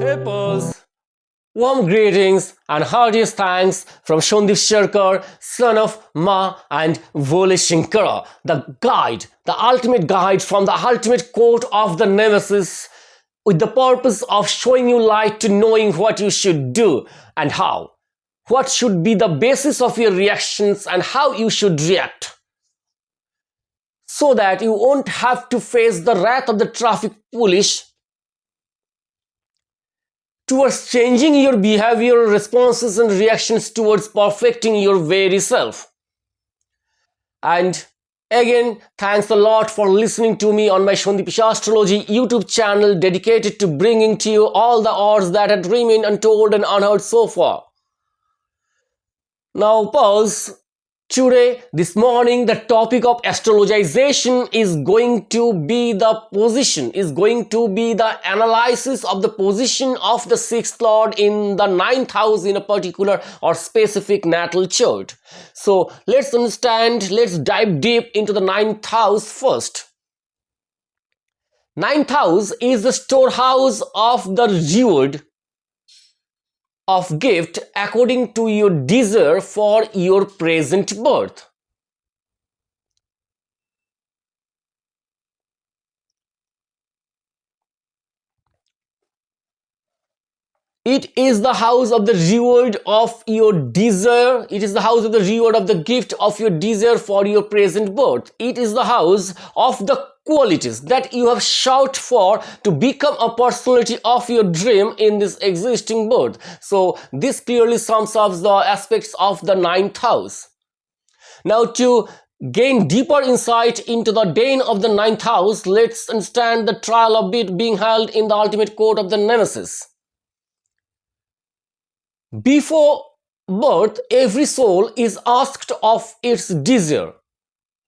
Hippos, warm greetings and heartiest thanks from Shondip Sharkar, son of Ma and Vole Shinkara, the guide, the ultimate guide from the ultimate court of the Nemesis, with the purpose of showing you light to knowing what you should do and how. What should be the basis of your reactions and how you should react, so that you won't have to face the wrath of the traffic police towards changing your behavioral responses and reactions towards perfecting your very self. And again, thanks a lot for listening to me on my Astrology YouTube channel dedicated to bringing to you all the odds that had remained untold and unheard so far. Now pause. Today, this morning, the topic of astrologization is going to be the analysis of the position of the sixth lord in the ninth house in a particular or specific natal chart. So let's dive deep into the ninth house first. Ninth house is the storehouse of the reward of gift according to your desire for your present birth. It is the house of the reward of your desire. It is the house of the reward of the gift of your desire for your present birth. It is the house of the qualities that you have sought for to become a personality of your dream in this existing birth. So this clearly sums up the aspects of the ninth house. Now, to gain deeper insight into the dane of the ninth house, let's understand the trial of it being held in the ultimate court of the Nemesis. Before birth, every soul is asked of its desire,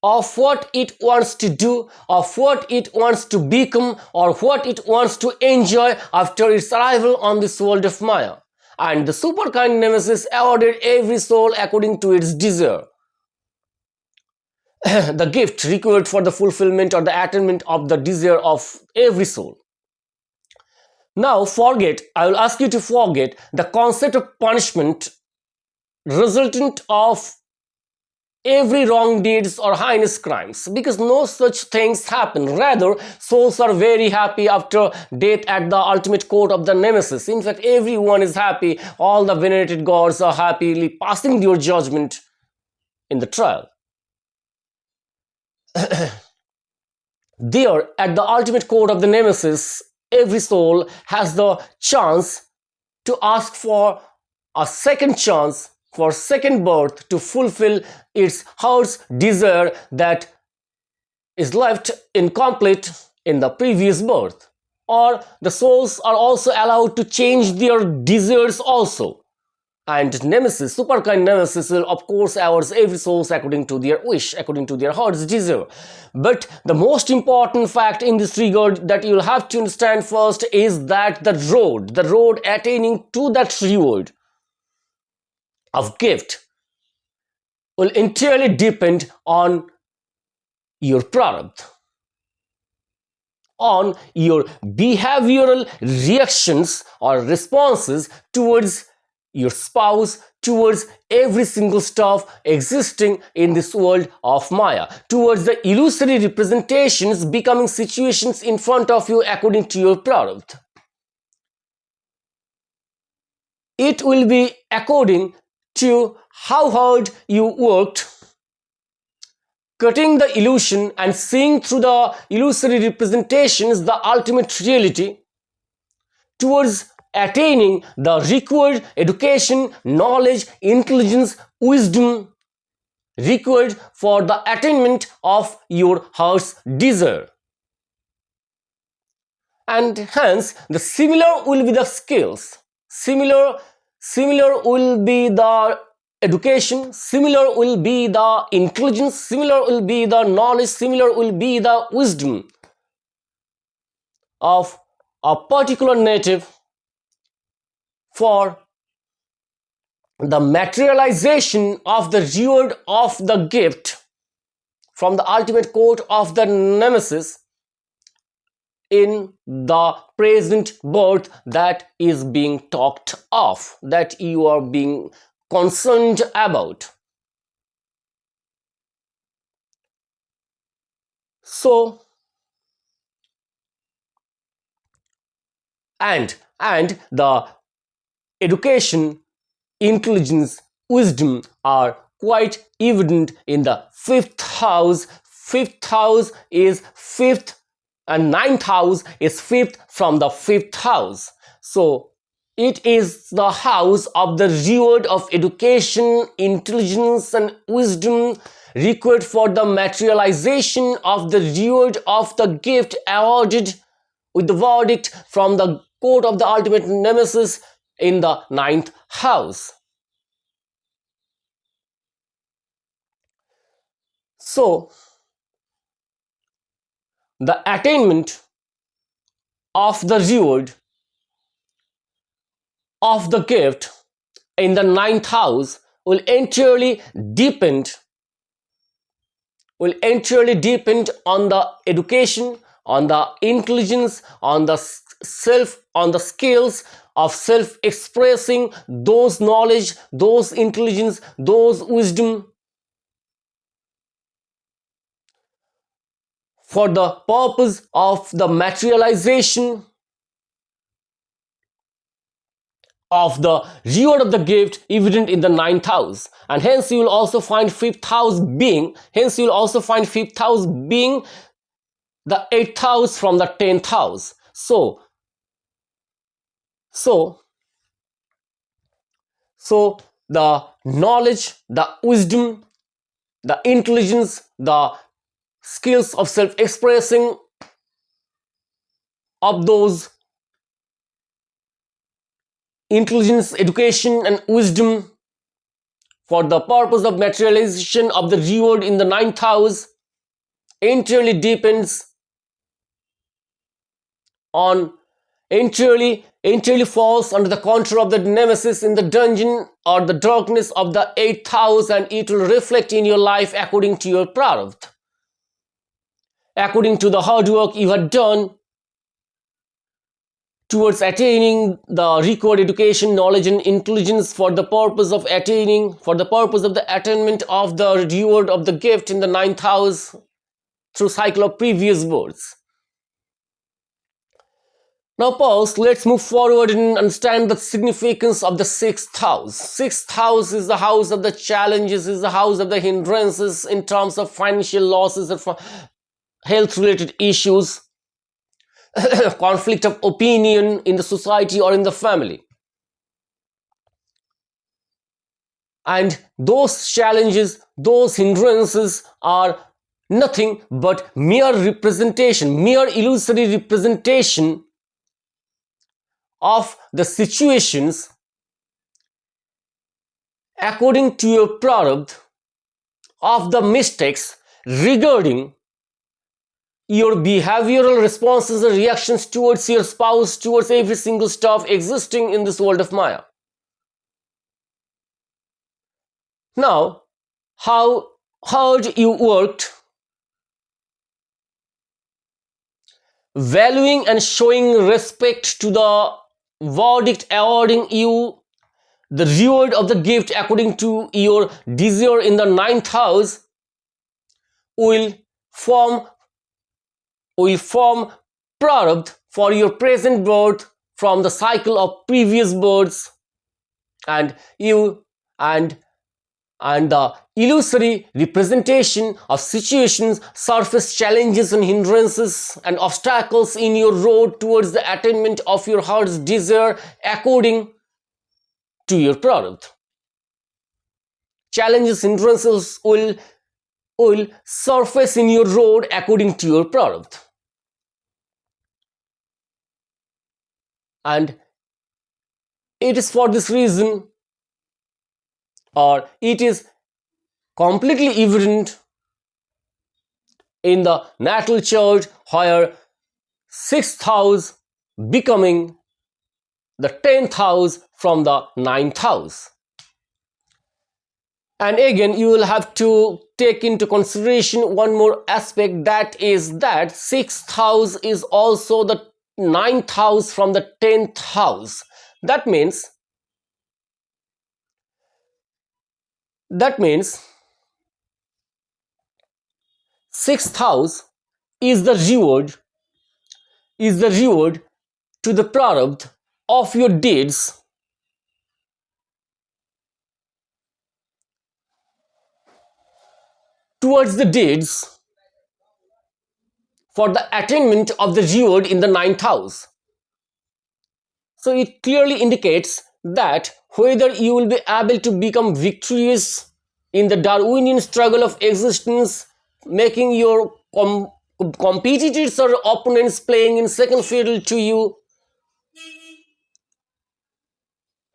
of what it wants to do, of what it wants to become, or what it wants to enjoy after its arrival on this world of Maya. And the super kind Nemesis awarded every soul according to its desire the gift required for the fulfillment or the attainment of the desire of every soul. Now I will ask you to forget the concept of punishment resultant of every wrong deeds or heinous crimes, because no such things happen. Rather, souls are very happy after death at the ultimate court of the Nemesis. In fact, everyone is happy. All the venerated gods are happily passing their judgment in the trial. There, at the ultimate court of the Nemesis, every soul has the chance to ask for a second chance, for second birth, to fulfill its heart's desire that is left incomplete in the previous birth. Or the souls are also allowed to change their desires also. And Nemesis, super kind Nemesis, will of course awards every soul according to their wish, according to their heart's desire. But the most important fact in this regard that you'll have to understand first is that the road attaining to that reward of gift will entirely depend on your prarabdha, on your behavioral reactions or responses towards your spouse, towards every single stuff existing in this world of Maya, towards the illusory representations becoming situations in front of you according to your prarabdha. It will be according to how hard you worked, cutting the illusion and seeing through the illusory representations the ultimate reality, towards attaining the required education, knowledge, intelligence, wisdom required for the attainment of your heart's desire. And hence, the similar will be the skills, similar will be the education, similar will be the intelligence, similar will be the knowledge, similar will be the wisdom of a particular native for the materialization of the reward of the gift from the ultimate court of the Nemesis in the present birth that is being talked of, that you are being concerned about. So, and the education, intelligence, wisdom are quite evident in the fifth house. Fifth house is fifth, and ninth house is fifth from the fifth house. So it is the house of the reward of education, intelligence, and wisdom required for the materialization of the reward of the gift awarded with the verdict from the court of the ultimate nemesis in the ninth house. So, the attainment of the reward of the gift in the ninth house will entirely depend on the education, on the intelligence, on the on the skills of self expressing those knowledge, those intelligence, those wisdom for the purpose of the materialization of the reward of the gift evident in the ninth house. And hence you will also find fifth house being the eighth house from the 10th house. So so the knowledge, the wisdom, the intelligence, the skills of self expressing of those intelligence, education, and wisdom for the purpose of materialization of the reward in the ninth house entirely depends on entirely falls under the control of the nemesis in the dungeon or the darkness of the eighth house, and it will reflect in your life according to your prarabdha, according to the hard work you have done towards attaining the required education, knowledge, and intelligence for the purpose of the attainment of the reward of the gift in the ninth house through cycle of previous births. Now pause, let's move forward and understand the significance of the sixth house. Sixth house is the house of the challenges, is the house of the hindrances in terms of financial losses and health related issues, conflict of opinion in the society or in the family. And those challenges, those hindrances are nothing but mere illusory representation of the situations according to your prarabdha of the mistakes regarding your behavioral responses and reactions towards your spouse, towards every single stuff existing in this world of Maya. Now, how hard you worked valuing and showing respect to the verdict awarding you the reward of the gift according to your desire in the ninth house will form prarabdha for your present birth from the cycle of previous births, and the illusory representation of situations, surface challenges and hindrances and obstacles in your road towards the attainment of your heart's desire according to your prarabdha. Challenges, hindrances will surface in your road according to your prarabdha. And it is for this reason, or it is completely evident in the natal chart where sixth house becoming the 10th house from the ninth house. And again, you will have to take into consideration one more aspect, that is that sixth house is also the ninth house from the 10th house. That means that means sixth house is the reward to the product of your deeds towards the deeds for the attainment of the reward in the ninth house. So it clearly indicates that whether you will be able to become victorious in the Darwinian struggle of existence, making your competitors or opponents playing in second fiddle to you,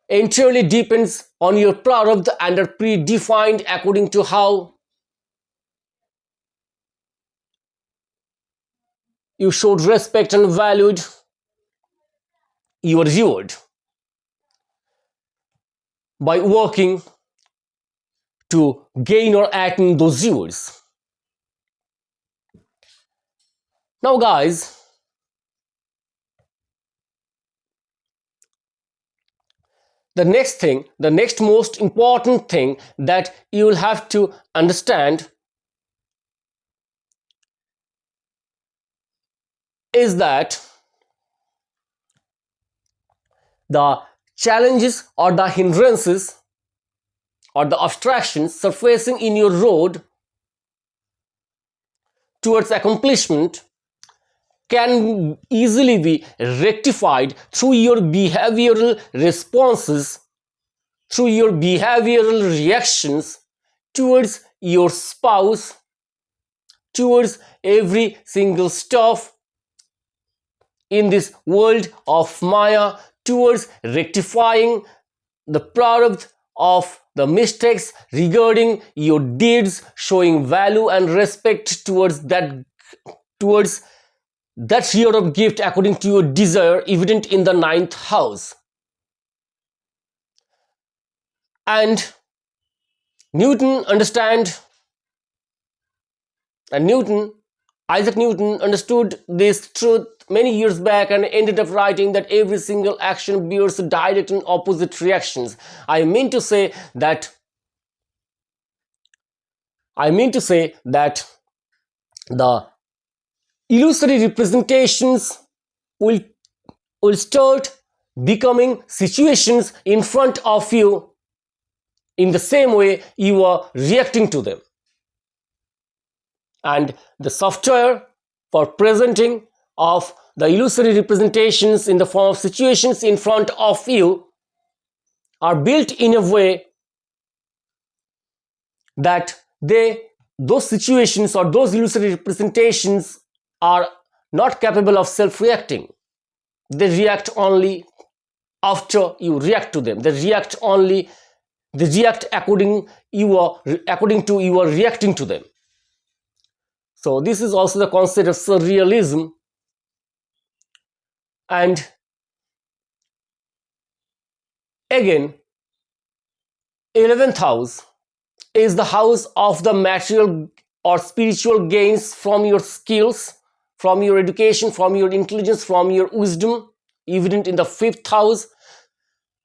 entirely depends on your product and are predefined according to how you showed respect and valued your reward by working to gain or attain those rewards. Now guys, the next most important thing that you will have to understand is that the challenges or the hindrances or the obstructions surfacing in your road towards accomplishment can easily be rectified through your behavioral responses, through your behavioral reactions towards your spouse, towards every single stuff in this world of Maya, towards rectifying the product of the mistakes regarding your deeds, showing value and respect towards that share of gift according to your desire evident in the ninth house. And Newton understand and Newton Isaac Newton understood this truth many years back and ended up writing that every single action bears direct and opposite reactions. I mean to say that the illusory representations will start becoming situations in front of you in the same way you are reacting to them. And the software for presenting of the illusory representations in the form of situations in front of you are built in a way that those situations or those illusory representations are not capable of self-reacting. They react only after you react to them. They react according to you are reacting to them. So this is also the concept of surrealism. And again, 11th house is the house of the material or spiritual gains from your skills, from your education, from your intelligence, from your wisdom, evident in the 5th house.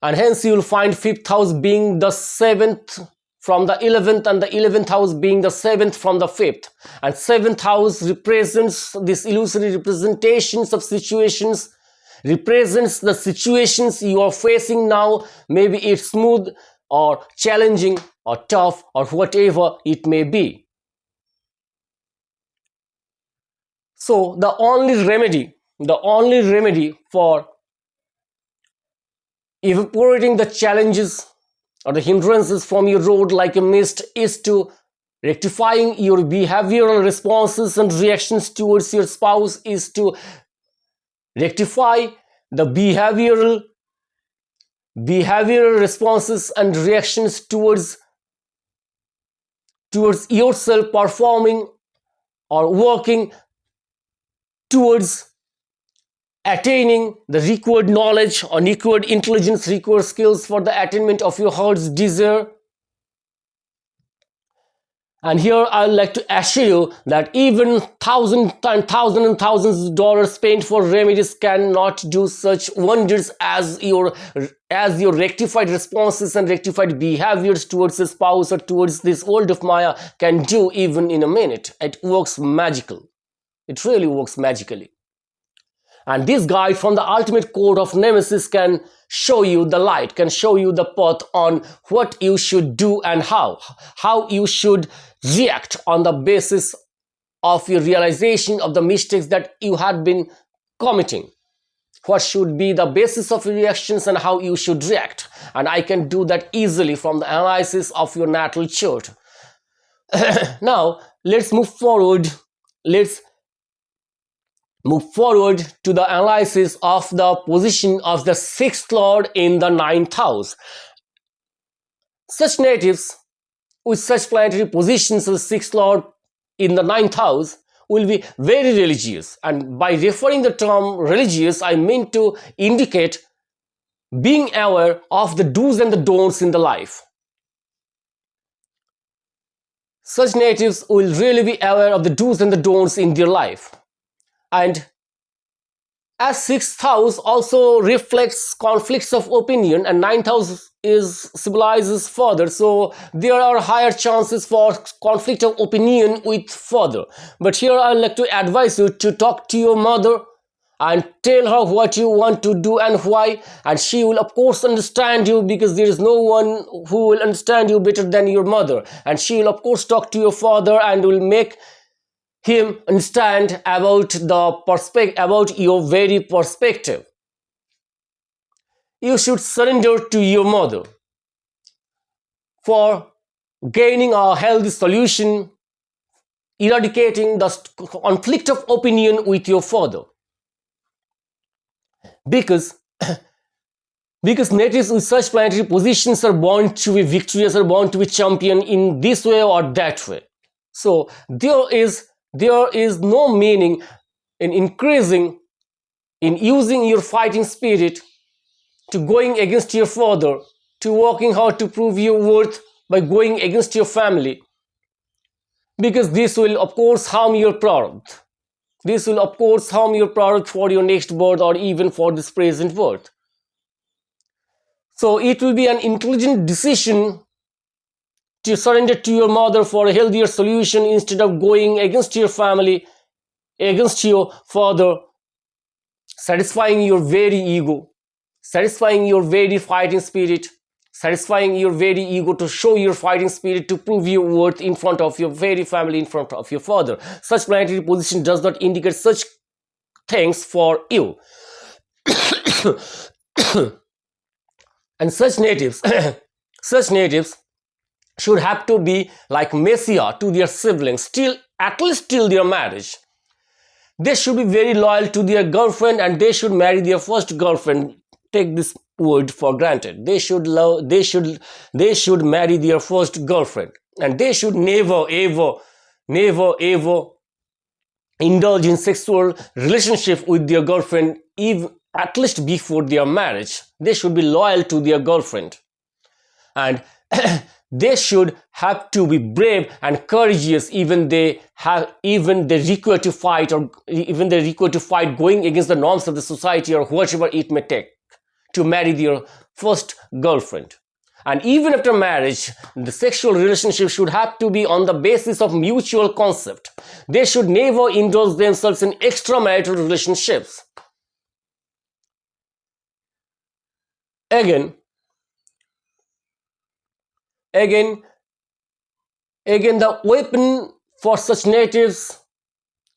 And hence you will find 5th house being the 7th from the 11th and the 11th house being the 7th from the 5th. And 7th house represents these illusory representations of situations, represents the situations you are facing now. Maybe it's smooth or challenging or tough or whatever it may be. So the only remedy for evaporating the challenges or the hindrances from your road like a mist is to rectifying your behavioral responses and reactions towards your spouse, is to rectify the behavioral responses and reactions towards yourself, performing or working towards attaining the required knowledge or required intelligence, required skills for the attainment of your heart's desire. And here I'd like to assure you that even thousands of dollars spent for remedies cannot do such wonders as your rectified responses and rectified behaviors towards the spouse or towards this world of Maya can do even in a minute. It works magical. It really works magically. And this guide from the ultimate code of Nemesis can show you the light, can show you the path on what you should do and how you should react on the basis of your realization of the mistakes that you had been committing. What should be the basis of your reactions and how you should react. And I can do that easily from the analysis of your natal chart. Now, let's move forward. Let's move forward to the analysis of the position of the sixth lord in the ninth house. Such natives with such planetary positions of the sixth lord in the ninth house will be very religious, and by referring the term religious I mean to indicate being aware of the do's and the don'ts in the life. Such natives will really be aware of the do's and the don'ts in their life. And as sixth house also reflects conflicts of opinion and ninth house is symbolizes father, so there are higher chances for conflict of opinion with father. But here I'd like to advise you to talk to your mother and tell her what you want to do and why, and she will of course understand you, because there is no one who will understand you better than your mother. And she will of course talk to your father and will make him understand about your very perspective. You should surrender to your mother for gaining a healthy solution, eradicating the conflict of opinion with your father. Because natives with such planetary positions are born to be victorious, are born to be champion in this way or that way. So there is no meaning in using your fighting spirit to going against your father, to working hard to prove your worth by going against your family, because this will of course harm your product. This will of course harm your product for your next birth or even for this present birth. So it will be an intelligent decision to surrender to your mother for a healthier solution instead of going against your family, against your father, satisfying your very ego, satisfying your very fighting spirit, satisfying your very ego to show your fighting spirit, to prove your worth in front of your very family, in front of your father. Such planetary position does not indicate such things for you. And such natives such natives should have to be like messiah to their siblings, till at least till their marriage. They should be very loyal to their girlfriend and they should marry their first girlfriend. Take this word for granted. They should marry their first girlfriend, and they should never ever indulge in sexual relationship with their girlfriend, even at least before their marriage. They should be loyal to their girlfriend, and they should have to be brave and courageous, even they require to fight, or even they require to fight going against the norms of the society or whatever it may take to marry their first girlfriend. And even after marriage, the sexual relationship should have to be on the basis of mutual concept. They should never indulge themselves in extramarital relationships. Again, the weapon for such natives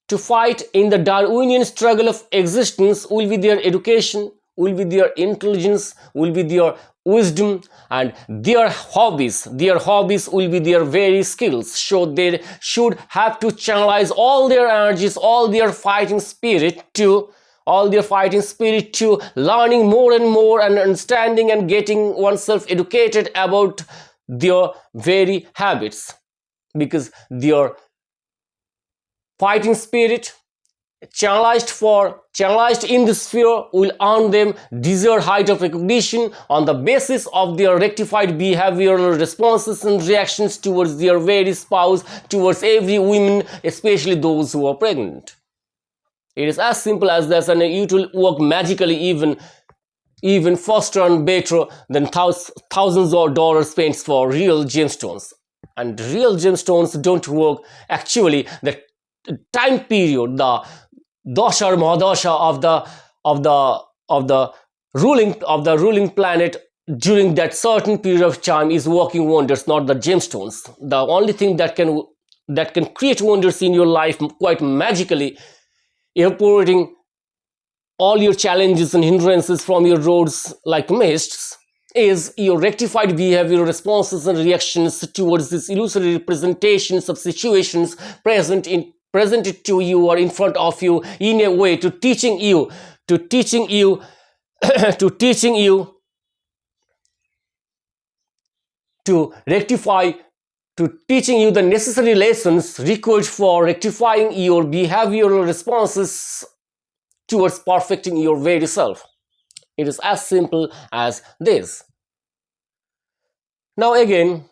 to fight in the Darwinian struggle of existence will be their education, will be their intelligence, will be their wisdom, and their hobbies. Their hobbies will be their very skills. So they should have to channelize all their energies, all their fighting spirit to learning more and more and understanding and getting oneself educated about their very habits, because their fighting spirit channelized in the sphere will earn them desired height of recognition on the basis of their rectified behavioral responses and reactions towards their very spouse, towards every woman, especially those who are pregnant. It is as simple as this, and it will work magically, even faster and better than thousands of dollars spent for real gemstones. And real gemstones don't work. Actually, the time period, the dosha or mahadasha of the ruling planet during that certain period of time is working wonders, not the gemstones. The only thing that can create wonders in your life quite magically, evaporating all your challenges and hindrances from your roads like mists, is your rectified behavioral responses and reactions towards these illusory representations of situations presented to you or in front of you, in a way to teaching you to teaching you to teaching you to rectify to teaching you the necessary lessons required for rectifying your behavioral responses towards perfecting your very self. It is as simple as this. Now again,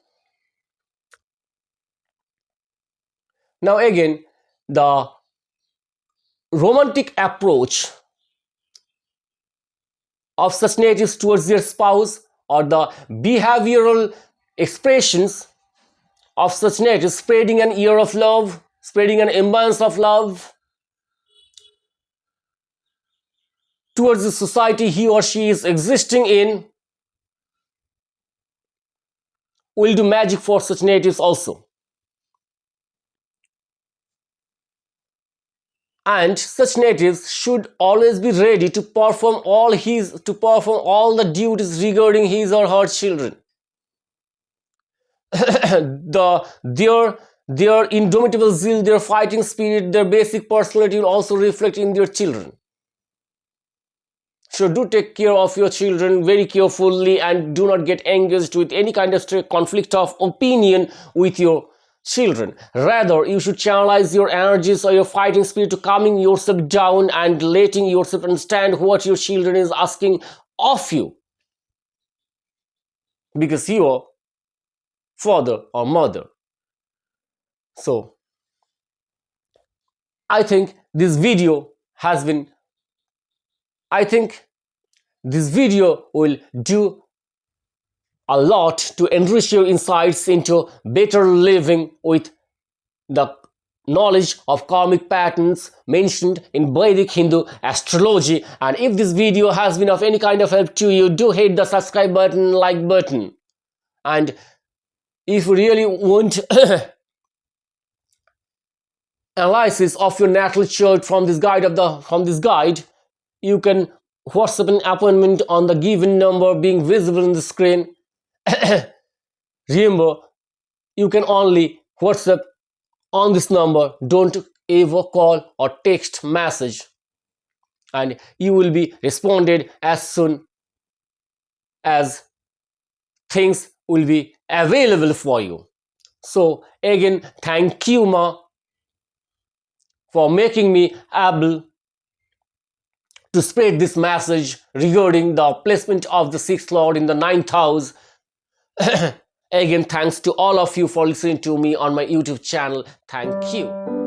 the romantic approach of such natives towards their spouse, or the behavioral expressions of such natives spreading an air of love, spreading an imbalance of love towards the society he or she is existing in, will do magic for such natives also. And such natives should always be ready to perform all the duties regarding his or her children. Their indomitable zeal, their fighting spirit, their basic personality will also reflect in their children. So do take care of your children very carefully, and do not get engaged with any kind of conflict of opinion with your children. Rather, you should channelize your energies or your fighting spirit to calming yourself down and letting yourself understand what your children is asking of you, because you are father or mother. So I think this video will do a lot to enrich your insights into better living with the knowledge of karmic patterns mentioned in Vedic Hindu astrology. And if this video has been of any kind of help to you, do hit the subscribe button, like button. And if you really want analysis of your natal chart from this guide, you can WhatsApp an appointment on the given number being visible on the screen. Remember, you can only WhatsApp on this number. Don't ever call or text message, and you will be responded as soon as things will be available for you. So again, thank you, Ma, for making me able to spread this message regarding the placement of the 6th Lord in the 9th house. Again, thanks to all of you for listening to me on my YouTube channel. Thank you.